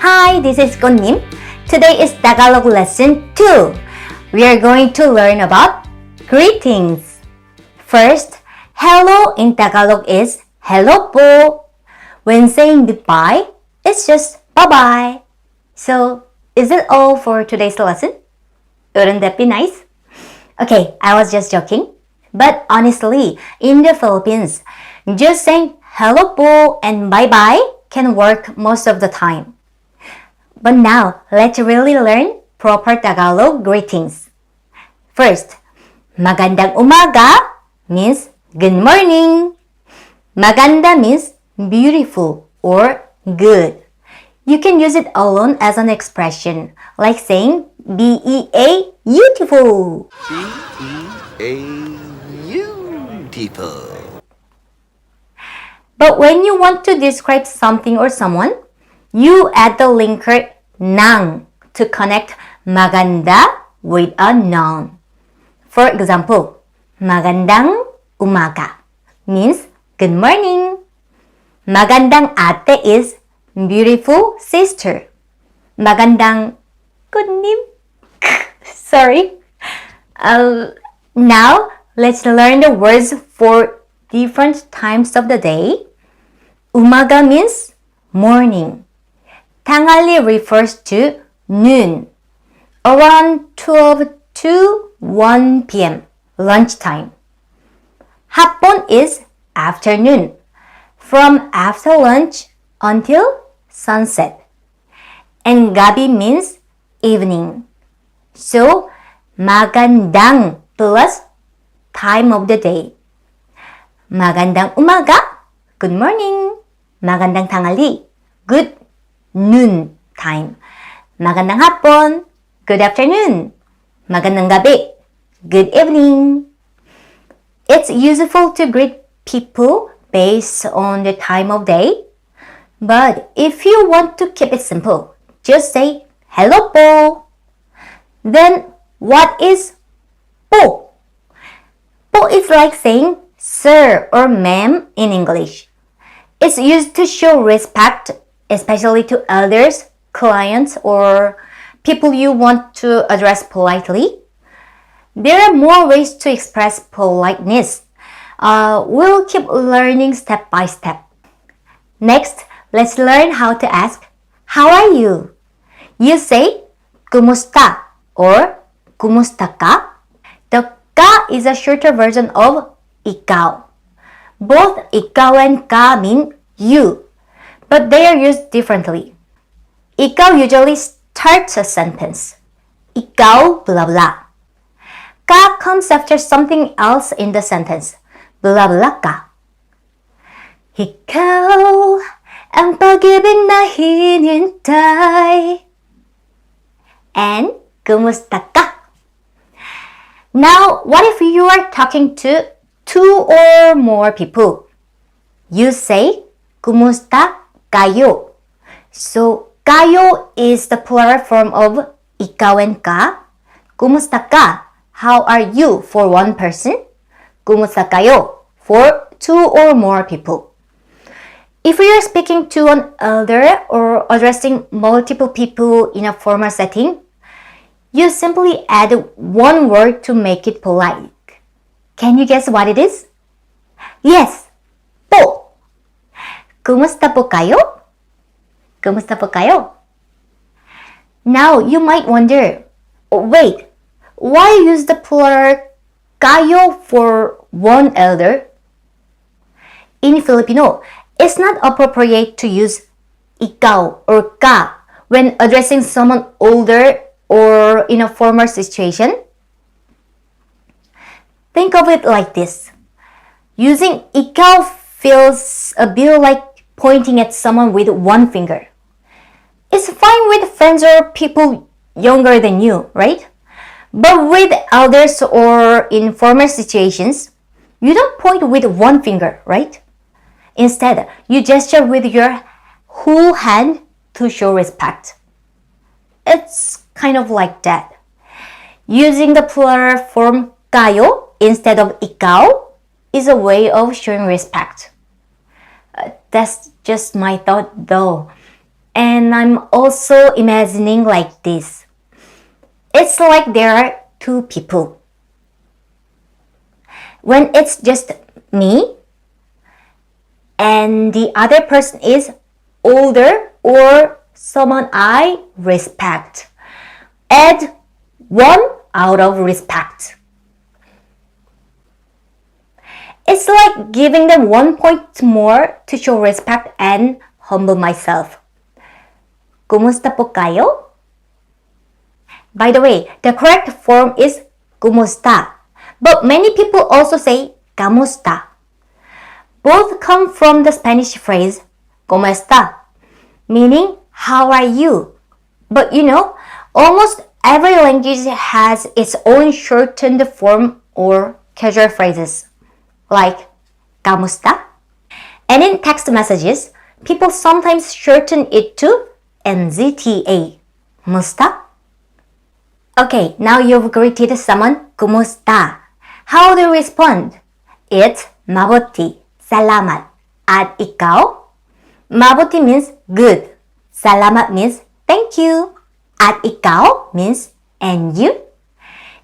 Hi, this is Gonnim. Today is Tagalog lesson 2. We are going to learn about greetings. First, hello in Tagalog is hello po. When saying goodbye, it's just bye-bye. So, is it all for today's lesson? Wouldn't that be nice? Okay, I was just joking. But honestly, in the Philippines, just saying hello po and bye-bye can work most of the time. But now, let's really learn proper Tagalog greetings. First, magandang umaga means good morning. Maganda means beautiful or good. You can use it alone as an expression, like saying B-E-A, beautiful. Beautiful. But when you want to describe something or someone, you add the linker nang to connect maganda with a noun. For example, magandang umaga means good morning. Magandang ate is beautiful sister. Magandang Gonnim. Sorry. Now, let's learn the words for different times of the day. Umaga means morning. Tanghali refers to noon, around 12 to 1 p.m., lunchtime. Hapon is afternoon, from after lunch until sunset. And gabi means evening. So, magandang plus time of the day. Magandang umaga, good morning. Magandang tanghali, good noon time. Magandang hapon, good afternoon. Magandang gabi, good evening. It's useful to greet people based on the time of day. But if you want to keep it simple, just say hello po. Then what is po? Po is like saying sir or ma'am in English. It's used to show respect, especially to elders, clients, or people you want to address politely. There are more ways to express politeness. We'll keep learning step by step. Next, let's learn how to ask, how are you? You say, kumusta or kumusta ka? The ka is a shorter version of ikaw. Both ikaw and ka mean you, but they are used differently. Ikaw usually starts a sentence. Ikaw blah blah. Ka comes after something else in the sentence. Blah blah ka. Ikaw ang pag-ibig na hinintay. And kumusta ka? Now, what if you are talking to 2 or more people? You say, kumusta kayo? So, kayo is the plural form of ikaw and ka. Kumusta ka? How are you for one person? Kumusta kayo for 2 or more people. If you are speaking to an elder or addressing multiple people in a formal setting, you simply add one word to make it polite. Can you guess what it is? Yes, po. Kumusta po kayo? Kumusta po kayo? Now, you might wonder, wait, why use the plural kayo for one elder? In Filipino, it's not appropriate to use ikaw or ka when addressing someone older or in a formal situation. Think of it like this. Using ikaw feels a bit like pointing at someone with one finger. It's fine with friends or people younger than you, right? But with elders or in formal situations, you don't point with one finger, right? Instead, you gesture with your whole hand to show respect. It's kind of like that. Using the plural form kayo instead of ikaw is a way of showing respect. That's just my thought though. And I'm also imagining like this. It's like there are two people. When it's just me and the other person is older or someone I respect, add one out of respect. It's like giving them 1 point more to show respect and humble myself. Kumusta po kayo? By the way, the correct form is kumusta, but many people also say kamusta. Both come from the Spanish phrase ¿cómo está?, meaning how are you? But you know, almost every language has its own shortened form or casual phrases, like kamusta? And in text messages, people sometimes shorten it to NZTA, musta? Okay, now you've greeted someone, kumusta? How do you respond? It's mabuti, salamat. At ikaw? Mabuti means good. Salamat means thank you. At ikaw means and you.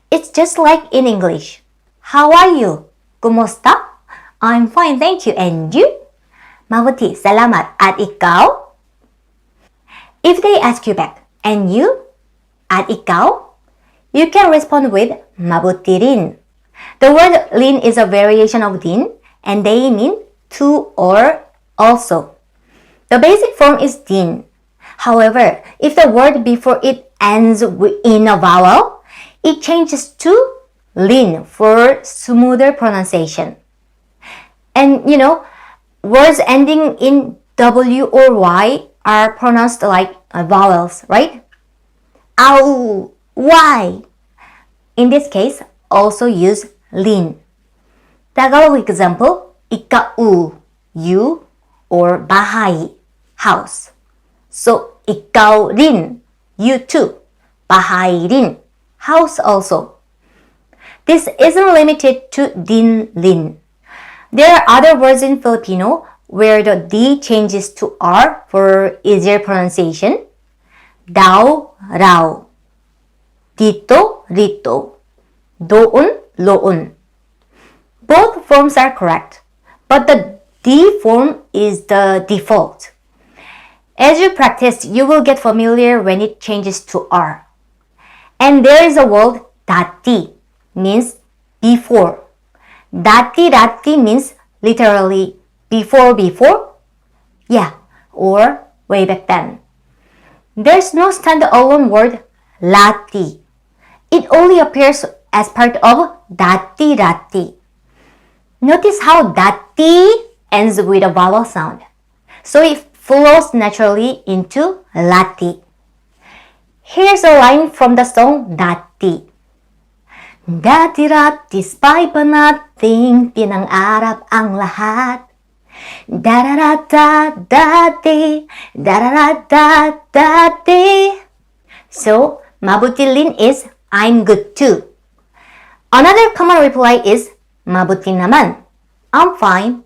It's just like in English. How are you? Kumusta? I'm fine, thank you. And you? Mabuti, salamat. At ikaw? If they ask you back, and you? At ikaw? You can respond with mabuti rin. The word rin is a variation of din, and they mean to or also. The basic form is din. However, if the word before it ends in a vowel, it changes to lin for smoother pronunciation. And you know, words ending in W or Y are pronounced like vowels, right? Ow, Y. In this case, also use lin. Tagalog example, ikau, you, or bahay, house. So, ikaw rin, you too. Bahay rin, house also. This isn't limited to din, lin. There are other words in Filipino where the D changes to R for easier pronunciation. Daw, raw. Dito, rito. Doon, loon. Both forms are correct, but the D form is the default. As you practice, you will get familiar when it changes to R. And there is a word dati, means before. Dati means literally before? Yeah, or way back then. There's no standalone word lati. It only appears as part of dati. Notice how dati ends with a vowel sound. So it flows naturally into lati. Here's a line from the song Dati. Dati-rati, spy pa nating pinangarap ang lahat. Dararata, dati, dararata, dati. So, mabuti rin is I'm good too. Another common reply is mabuti naman. I'm fine.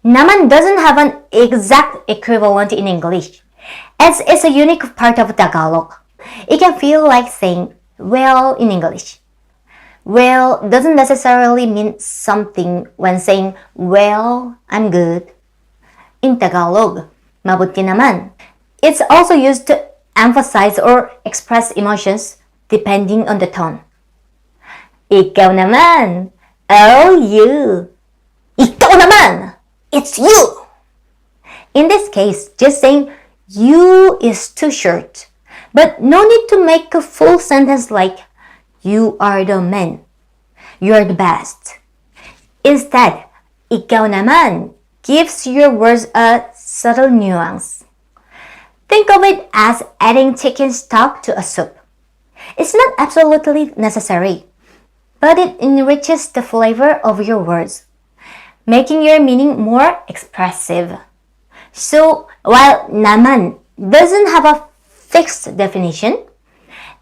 Naman doesn't have an exact equivalent in English, as it's a unique part of Tagalog. It can feel like saying well in English. Well doesn't necessarily mean something when saying well, I'm good. In Tagalog, mabuti naman. It's also used to emphasize or express emotions depending on the tone. Ikaw naman. Oh, you. Ikaw naman. It's you. In this case, just saying you is too short. But no need to make a full sentence like you are the man. You're the best. Instead, ikaw naman gives your words a subtle nuance. Think of it as adding chicken stock to a soup. It's not absolutely necessary, but it enriches the flavor of your words, making your meaning more expressive. So, while naman doesn't have a fixed definition,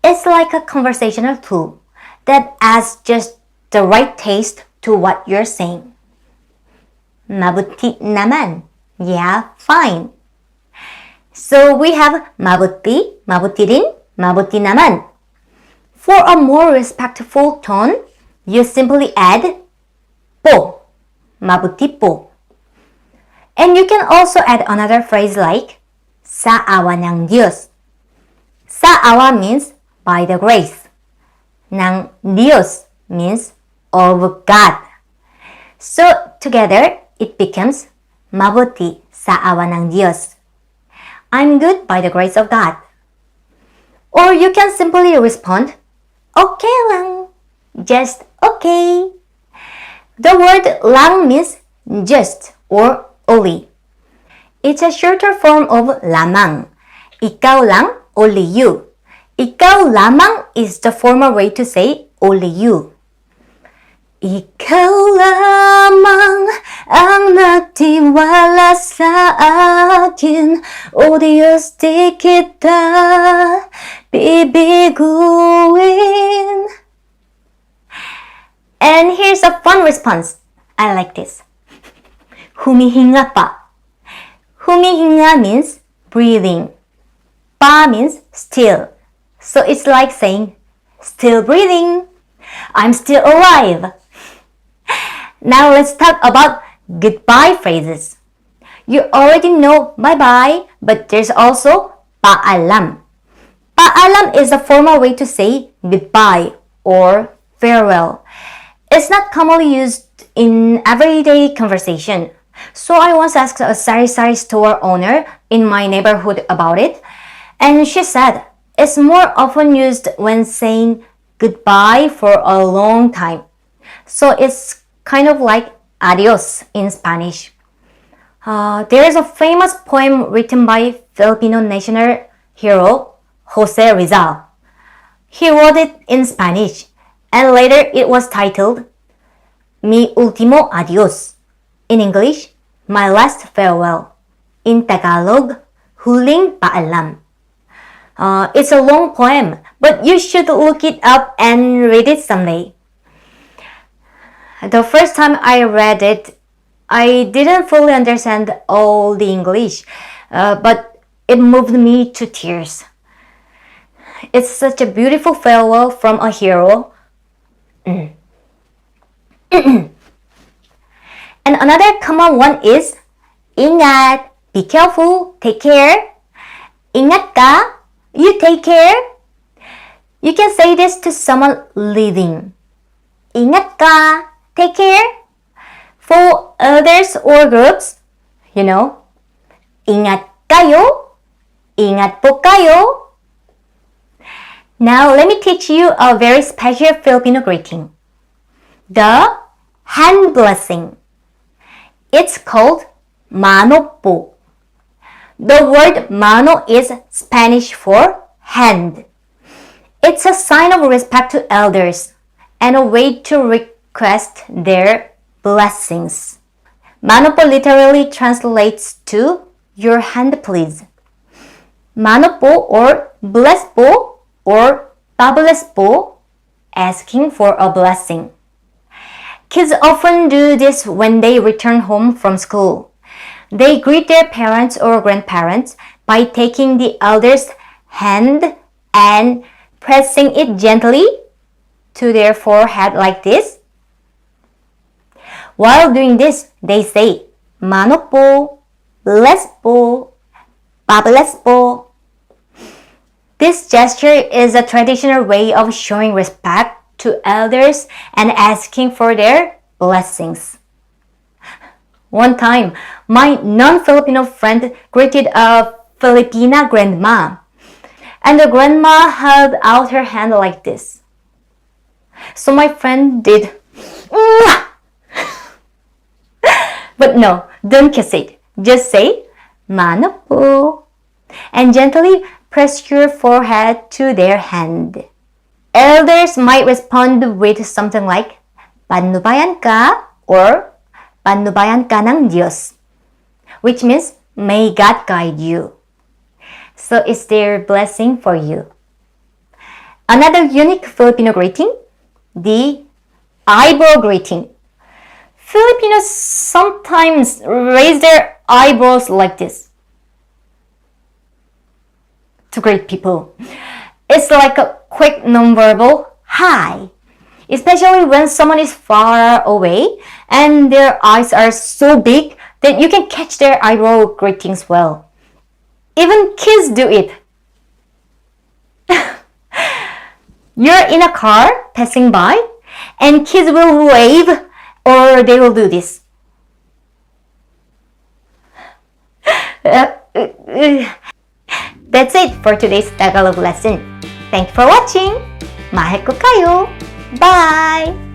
it's like a conversational tool that adds just the right taste to what you're saying. Mabuti naman. Yeah, fine. So we have mabuti, mabutirin, mabuti naman. For a more respectful tone, you simply add po, mabuti po. And you can also add another phrase like sa awa ng Diyos. Sa awa means by the grace. Ng Diyos means of God. So together, it becomes mabuti sa awa ng Diyos. I'm good by the grace of God. Or you can simply respond, okay lang, just okay. The word lang means just or only. It's a shorter form of lamang. Ikaw lang, only you. Ikaw lamang is the formal way to say only you. Ikaw lamang ang nagtiwala sa akin, o Diyos di kita bibiguin. And here's a fun response. I like this. Humihinga pa. Humihinga means breathing. Pa means still. So it's like saying, still breathing. I'm still alive. Now let's talk about goodbye phrases. You already know bye-bye, but there's also paalam. Paalam is a formal way to say goodbye or farewell. It's not commonly used in everyday conversation. So I once asked a sari-sari store owner in my neighborhood about it, and she said it's more often used when saying goodbye for a long time. So it's kind of like adios in Spanish. There is a famous poem written by Filipino national hero Jose Rizal. He wrote it in Spanish, and later it was titled Mi Último Adiós. In English, My Last Farewell. In Tagalog, Huling Paalam. It's a long poem, but you should look it up and read it someday. The first time I read it, I didn't fully understand all the English, but it moved me to tears. It's such a beautiful farewell from a hero. And another common one is ingat, be careful, take care. Ingat ka, you take care. You can say this to someone leaving. Ingat ka, take care. For others or groups, ingat kayo, ingat po kayo. Now let me teach you a very special Filipino greeting. The hand blessing. It's called mano po. The word mano is Spanish for hand. It's a sign of respect to elders and a way to request their blessings. Mano po literally translates to your hand please. Mano po or bless po or pabless po, asking for a blessing. Kids often do this when they return home from school. They greet their parents or grandparents by taking the elder's hand and pressing it gently to their forehead like this. While doing this, they say, Mano po, bless po, pabless po. This gesture is a traditional way of showing respect to elders and asking for their blessings. One time, my non-Filipino friend greeted a Filipina grandma, and the grandma held out her hand like this. So my friend did, but no, don't kiss it. Just say, Mano po, and gently press your forehead to their hand. Elders might respond with something like, Panubayan ka or Panubayan ka ng Diyos, which means, may God guide you. So it's their blessing for you. Another unique Filipino greeting, the eyebrow greeting. Filipinos sometimes raise their eyebrows like this. to greet people. It's like a quick nonverbal hi, especially when someone is far away and their eyes are so big that you can catch their eye roll greetings well. Even kids do it. You're in a car passing by and kids will wave or they will do this. That's it for today's Tagalog lesson. Thanks for watching. Mahal ko kayo. Bye!